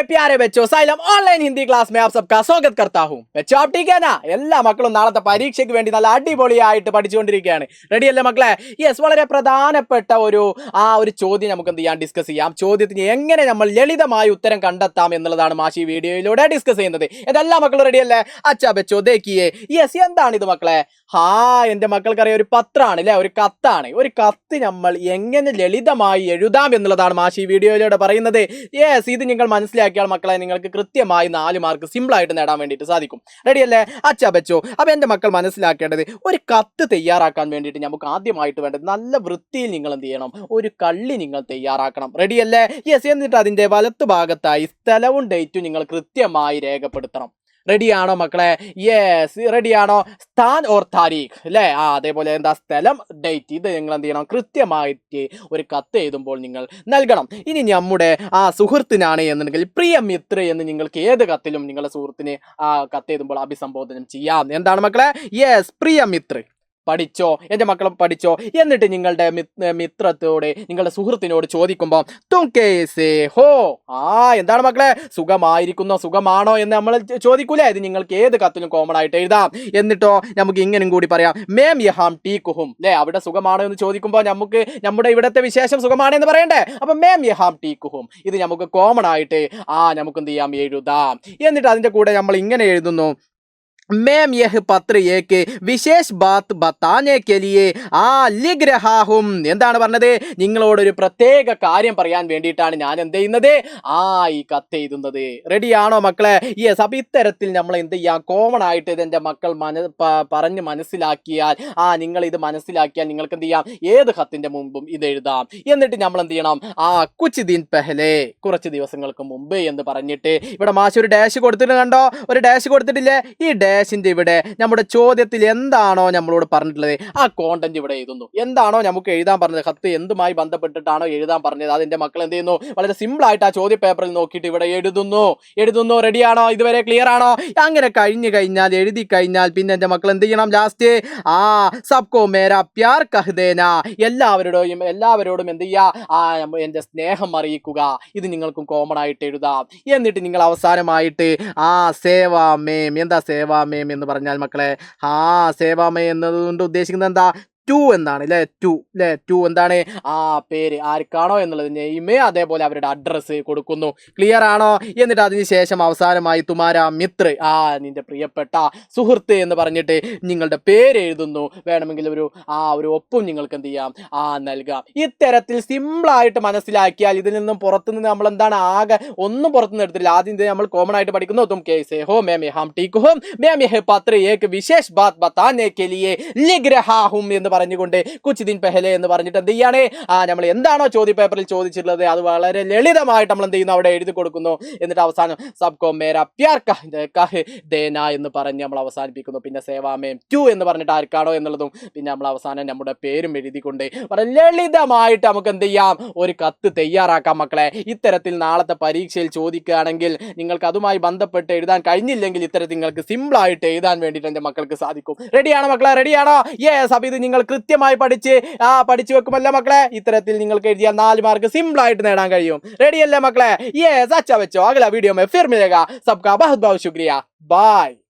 प्यारे बच्चों, xylem online Hindi class में आप सबका स्वागत करता हूं। बच्चों आप ठीक है ना? എല്ലാ മക്കളും നാളത്തെ പരീക്ഷയ്ക്ക് വേണ്ടി നല്ല അടിപൊളിയായിട്ട് പഠിച്ചുകൊണ്ടിരിക്കുകയാണ്. റെഡി അല്ലേ മക്കളെ? യെസ്, വളരെ പ്രധാനപ്പെട്ട ഒരു ചോദ്യം നമുക്ക് എന്ത് ചെയ്യാം, ഡിസ്കസ് ചെയ്യാം. ചോദ്യത്തിന് എങ്ങനെ നമ്മൾ ലളിതമായി ഉത്തരം കണ്ടെത്താം എന്നുള്ളതാണ് മാഷി ഈ വീഡിയോയിലൂടെ ഡിസ്കസ് ചെയ്യുന്നത്. ഇതെല്ലാ മക്കളും റെഡി അല്ലേ? അച്ഛാ ബച്ചോ ദേക്കിയേ. യെസ്, എന്താണ് ഇത് മക്കളെ? എന്റെ മക്കൾക്കറിയാം, ഒരു പത്രമാണ് അല്ലെ, ഒരു കത്താണ്. ഒരു കത്ത് നമ്മൾ എങ്ങനെ ലളിതമായി എഴുതാം എന്നുള്ളതാണ് മാഷി ഈ വീഡിയോയിലൂടെ പറയുന്നത്. യെസ്, ഇത് നിങ്ങൾ മനസ്സിലാക്കിയാൽ മക്കളെ നിങ്ങൾക്ക് കൃത്യമായി 4 മാർക്ക് സിമ്പിൾ ആയിട്ട് നേടാൻ വേണ്ടിയിട്ട് സാധിക്കും. റെഡിയല്ലേ അച്ഛാ ബച്ചോ? അപ്പൊ എന്റെ മക്കൾ മനസ്സിലാക്കേണ്ടത്, ഒരു കത്ത് തയ്യാറാക്കാൻ വേണ്ടിയിട്ട് നമുക്ക് ആദ്യമായിട്ട് വേണ്ടത് നല്ല വൃത്തിയിൽ നിങ്ങൾ എന്ത് ചെയ്യണം, ഒരു കള്ളി നിങ്ങൾ തയ്യാറാക്കണം. റെഡിയല്ലേ? യെസ്, എന്നിട്ട് അതിന്റെ വലത്ത് ഭാഗത്തായി സ്ഥലവും ഡേറ്റും നിങ്ങൾ കൃത്യമായി രേഖപ്പെടുത്തണം. റെഡിയാണോ മക്കളെ? യെസ്, റെഡിയാണോ? സ്ഥാൻ ഓർ താരീഖ് അല്ലേ? അതേപോലെ എന്താ, സ്ഥലം, ഡേറ്റ്, ഇത് നിങ്ങൾ എന്ത് ചെയ്യണം, കൃത്യമായിട്ട് ഒരു കത്ത് എഴുതുമ്പോൾ നിങ്ങൾ നൽകണം. ഇനി നമ്മുടെ സുഹൃത്തിനാണ് എന്നുണ്ടെങ്കിൽ പ്രിയ മിത്ര എന്ന് നിങ്ങൾക്ക് ഏത് കത്തിലും നിങ്ങളുടെ സുഹൃത്തിന് കത്ത് എഴുതുമ്പോൾ അഭിസംബോധനം ചെയ്യാം. എന്താണ് മക്കളെ? യെസ്, പ്രിയ മിത്ര. പഠിച്ചോ എൻ്റെ മക്കളും? പഠിച്ചോ? എന്നിട്ട് നിങ്ങളുടെ മിത്രത്തോട്, നിങ്ങളുടെ സുഹൃത്തിനോട് ചോദിക്കുമ്പോൾ തും കേസേ ഹോ, എന്താണ് മക്കളെ? സുഖമായിരിക്കുന്നോ, സുഖമാണോ എന്ന് നമ്മൾ ചോദിക്കൂലേ? ഇത് നിങ്ങൾക്ക് ഏത് കത്തിലും കോമൺ ആയിട്ട് എഴുതാം. എന്നിട്ടോ നമുക്ക് ഇങ്ങനെയും കൂടി പറയാം, മേം യഹാം ടീക്കുഹും അല്ലെ, അവിടെ സുഖമാണോ എന്ന് ചോദിക്കുമ്പോൾ നമുക്ക് നമ്മുടെ ഇവിടത്തെ വിശേഷം സുഖമാണെന്ന് പറയണ്ടേ? അപ്പൊ മേം യഹാം ടീക്കുഹും, ഇത് നമുക്ക് കോമൺ ആയിട്ട് നമുക്ക് എന്ത് ചെയ്യാം, എഴുതാം. എന്നിട്ട് അതിന്റെ കൂടെ നമ്മൾ ഇങ്ങനെ എഴുതുന്നു, मैम यह पत्र एक विशेष बात बताने के लिए लिख रहा हूं. എന്താണ് പറഞ്ഞത്? നിങ്ങളോടൊരു പ്രത്യേക കാര്യം പറയാൻ വേണ്ടിയിട്ടാണ് ഞാൻ എന്ത് ചെയ്യുന്നത്, ഈ കത്ത് എഴുതുന്നത്. റെഡിയാണോ മക്കളെ? യെസ്. അപ്പൊ ഇത്തരത്തിൽ നമ്മൾ എന്ത് ചെയ്യാം, കോമൺ ആയിട്ട് ഇതെന്റെ മക്കൾ പറഞ്ഞ് മനസ്സിലാക്കിയാൽ, നിങ്ങൾ ഇത് മനസ്സിലാക്കിയാൽ നിങ്ങൾക്ക് എന്ത് ചെയ്യാം, ഏത് കത്തിന്റെ മുമ്പും ഇത് എഴുതാം. എന്നിട്ട് നമ്മൾ എന്ത് ചെയ്യണം, കുച്ച് ദിൻ പെഹലെ, കുറച്ച് ദിവസങ്ങൾക്ക് മുമ്പ് എന്ന് പറഞ്ഞിട്ട് ഇവിടെ മാഷ് ഒരു ഡാഷ് കൊടുത്തിട്ട് കണ്ടോ, ഒരു ഡാഷ് കൊടുത്തിട്ടില്ലേ? ഈ ഡാഷിന്റെ ഇവിടെ നമ്മുടെ ചോദ്യത്തിൽ എന്താണോ നമ്മളോട് പറഞ്ഞിട്ടുള്ളത് കോണ്ടന്റ് ഇവിടെ എഴുതുന്നു. എന്താണോ നമുക്ക് എഴുതാൻ പറഞ്ഞത്, കത്ത് എന്തുമായി ബന്ധപ്പെട്ടിട്ടാണോ എഴുതാൻ പറഞ്ഞത്, അതിന്റെ മക്കൾ എന്ത് ചെയ്യുന്നു, വളരെ സിമ്പിൾ ആയിട്ട് ആ ചോദ്യ പേപ്പറിൽ നോക്കിയിട്ട് ഇവിടെ എഴുതുന്നു. റെഡിയാണോ? ഇതുവരെ ക്ലിയർ ആണോ? അങ്ങനെ കഴിഞ്ഞു കഴിഞ്ഞാൽ, എഴുതി കഴിഞ്ഞാൽ പിന്നെ എന്റെ മക്കൾ എന്ത് ചെയ്യണം, ലാസ്റ്റ് സബ്കോ മേരാ പ്യാർ കഹ്ദേന, എല്ലാവരോടും എന്ത് ചെയ്യുക, എന്റെ സ്നേഹം അറിയിക്കുക. ഇത് നിങ്ങൾക്കും കോമൺ ആയിട്ട് എഴുതാം. എന്നിട്ട് നിങ്ങൾ അവസാനമായിട്ട് സേവാമേം, എന്താ സേവാമേം എന്ന് പറഞ്ഞാൽ മക്കളെ, സേവാമേ എന്നതുകൊണ്ട് ഉദ്ദേശിക്കുന്നത് എന്താ, ടു എന്നാണ് അല്ലെ. ടു എന്താണ്, പേര് ആർക്കാണോ എന്നുള്ളത് നെയ്മ്, അതേപോലെ അവരുടെ അഡ്രസ്സ് കൊടുക്കുന്നു. ക്ലിയർ ആണോ? എന്നിട്ട് അതിനുശേഷം അവസാനമായി തുമാര മിത്ര, നിന്റെ പ്രിയപ്പെട്ട സുഹൃത്ത് എന്ന് പറഞ്ഞിട്ട് നിങ്ങളുടെ പേര് എഴുതുന്നു. വേണമെങ്കിൽ ഒരു ഒപ്പും നിങ്ങൾക്ക് എന്ത് ചെയ്യാം, നൽകാം. ഇത്തരത്തിൽ സിമ്പിളായിട്ട് മനസ്സിലാക്കിയാൽ ഇതിൽ നിന്നും പുറത്തുനിന്ന് നമ്മൾ എന്താണ്, ആകെ ഒന്നും പുറത്തുനിന്ന് എടുത്തില്ല. ആദ്യം നമ്മൾ കോമൺ ആയിട്ട് പഠിക്കുന്നു, തും കേസേ ഹോ, മേം യഹാം ടീക്ക് ഹും, മേം യഹ് പത്ര ഏക് വിശേഷ് ബാത് ബതാനെ കെ ലിയേ ലിഖ് രഹാ ഹും എന്ന് പറഞ്ഞുകൊണ്ട് കുച്ച് ദിൻ പെഹലെ എന്ന് പറഞ്ഞിട്ട് എന്ത് ചെയ്യാണ്, നമ്മൾ എന്താണോ ചോദ്യ പേപ്പറിൽ ചോദിച്ചിട്ടുള്ളത് അത് വളരെ ലളിതമായിട്ട് നമ്മൾ എന്ത് ചെയ്യുന്നു, അവിടെ എഴുതി കൊടുക്കുന്നു. എന്നിട്ട് അവസാനം സബ്കോ മേരാ പ്യാർ കഹ് ദേന എന്ന് പറഞ്ഞ് നമ്മൾ അവസാനിപ്പിക്കുന്നു. പിന്നെ സേവാമേം ടു എന്ന് പറഞ്ഞിട്ട് ആർക്കാണോ എന്നുള്ളതും പിന്നെ നമ്മൾ അവസാനം നമ്മുടെ പേരും എഴുതിക്കൊണ്ട് വളരെ ലളിതമായിട്ട് നമുക്ക് എന്ത് ചെയ്യാം, ഒരു കത്ത് തയ്യാറാക്കാം മക്കളെ. ഇത്തരത്തിൽ നാളത്തെ പരീക്ഷയിൽ ചോദിക്കുകയാണെങ്കിൽ നിങ്ങൾക്ക് അതുമായി ബന്ധപ്പെട്ട് എഴുതാൻ കഴിഞ്ഞില്ലെങ്കിൽ ഇത്തരത്തിൽ നിങ്ങൾക്ക് സിമ്പിൾ ആയിട്ട് എഴുതാൻ വേണ്ടിയിട്ട് എൻ്റെ മക്കൾക്ക് സാധിക്കും. റെഡിയാണോ മക്കളെ? റെഡിയാണോ? യെസ്. അപ്പൊ ഇത് നിങ്ങൾ കൃത്യമായി പഠിച്ചു വെക്കുമല്ലോ മക്കളെ. ഇത്തരത്തിൽ നിങ്ങൾക്ക് എഴുതിയാൽ 4 മാർക്ക് സിമ്പിൾ ആയിട്ട് നേടാൻ കഴിയും. റെഡിയല്ലേ മക്കളെ? യെസ്. അച്ഛാ ബച്ചോ, അഗല വീഡിയോ में फिर मिलेगा. सबका बहुत बहुत शुक्रिया. बाय.